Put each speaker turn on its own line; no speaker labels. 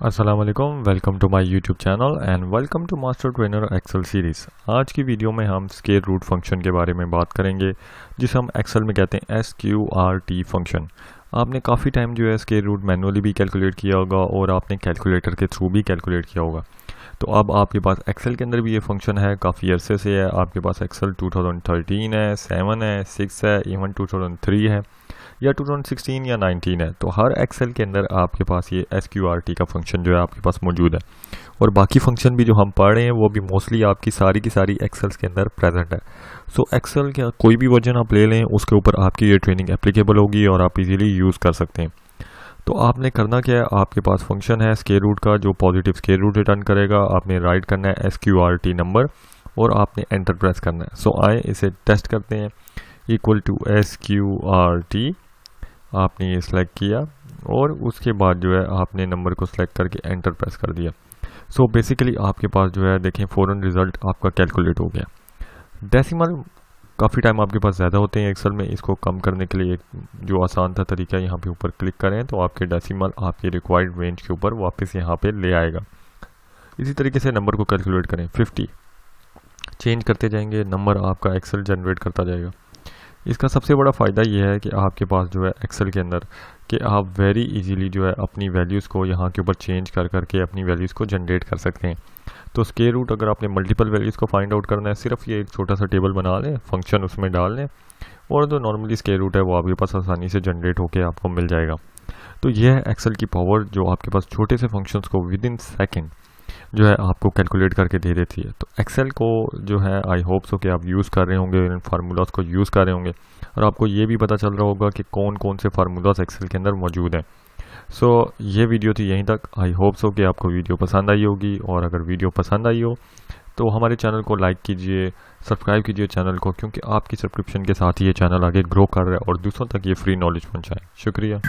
अस्सलाम वालेकुम, welcome to my YouTube channel and welcome to master trainer Excel series. आज की वीडियो में हम स्क्वायर रूट फंक्शन के बारे में बात करेंगे, जिसे हम एक्सेल में कहते हैं SQRT फंक्शन। आपने काफ़ी टाइम जो है स्क्वायर रूट मैनुअली भी कैलकुलेट किया होगा और आपने कैलकुलेटर के थ्रू भी कैलकुलेट किया होगा। तो अब आपके पास एक्सेल के अंदर भी ये फंक्शन है, काफ़ी अरसे से है। आपके पास एक्सेल 2013 है, 7 है, 6 है, इवन 2003 है या 2016 या 19 है। तो हर एक्सेल के अंदर आपके पास ये SQRT का फंक्शन जो है आपके पास मौजूद है। और बाकी फंक्शन भी जो हम पढ़ रहे हैं वो भी मोस्टली आपकी सारी की सारी एक्सेल्स के अंदर प्रेजेंट है। सो एक्सेल का कोई भी वर्जन आप ले लें, उसके ऊपर आपकी ये ट्रेनिंग एप्लीकेबल होगी और आप इजीली यूज़ कर सकते हैं। तो आपने करना क्या है, आपके पास फंक्शन है स्क्वायर रूट का जो पॉजिटिव स्क्वायर रूट रिटर्न करेगा। आपने राइट करना है SQRT नंबर और आपने एंटर प्रेस करना है। सो आए इसे टेस्ट करते हैं। इक्वल टू SQRT आपने ये सिलेक्ट किया और उसके बाद जो है आपने नंबर को सिलेक्ट करके एंटर प्रेस कर दिया। सो बेसिकली आपके पास जो है देखें फ़ौरन रिज़ल्ट आपका कैलकुलेट हो गया। डेसिमल काफ़ी टाइम आपके पास ज़्यादा होते हैं एक्सेल में। इसको कम करने के लिए एक जो आसान था तरीका, यहाँ पे ऊपर क्लिक करें तो आपके डेसिमल आपके रिक्वायर्ड रेंज के ऊपर वापस यहाँ पे ले आएगा। इसी तरीके से नंबर को कैलकुलेट करें, 50 चेंज करते जाएंगे, नंबर आपका एक्सेल जनरेट करता जाएगा। इसका सबसे बड़ा फ़ायदा ये है कि आपके पास जो है एक्सेल के अंदर कि आप वेरी इजीली जो है अपनी वैल्यूज़ को यहाँ के ऊपर चेंज कर करके अपनी वैल्यूज़ को जनरेट कर सकते हैं। तो स्क्वायर रूट अगर आपने मल्टीपल वैल्यूज़ को फाइंड आउट करना है, सिर्फ ये एक छोटा सा टेबल बना लें, फंक्शन उसमें डाल लें और जो नॉर्मली स्क्वायर रूट है वो आपके पास आसानी से जनरेट होकर आपको मिल जाएगा। तो यह है एक्सेल की पावर, जो आपके पास छोटे से फंक्शंस को विद इन सेकेंड जो है आपको कैलकुलेट करके दे देती है। तो एक्सेल को जो है आई होप सो कि आप यूज़ कर रहे होंगे, इन फार्मूलाज को यूज़ कर रहे होंगे और आपको ये भी पता चल रहा होगा कि कौन कौन से फार्मूलाज एक्सेल के अंदर मौजूद हैं। सो ये वीडियो थी यहीं तक। आई होप सो कि आपको वीडियो पसंद आई होगी, और अगर वीडियो पसंद आई हो तो हमारे चैनल को लाइक कीजिए, सब्सक्राइब कीजिए चैनल को, क्योंकि आपकी सब्सक्रिप्शन के साथ ही ये चैनल आगे ग्रो कर रहा है और दूसरों तक ये फ्री नॉलेज पहुँचाए। शुक्रिया।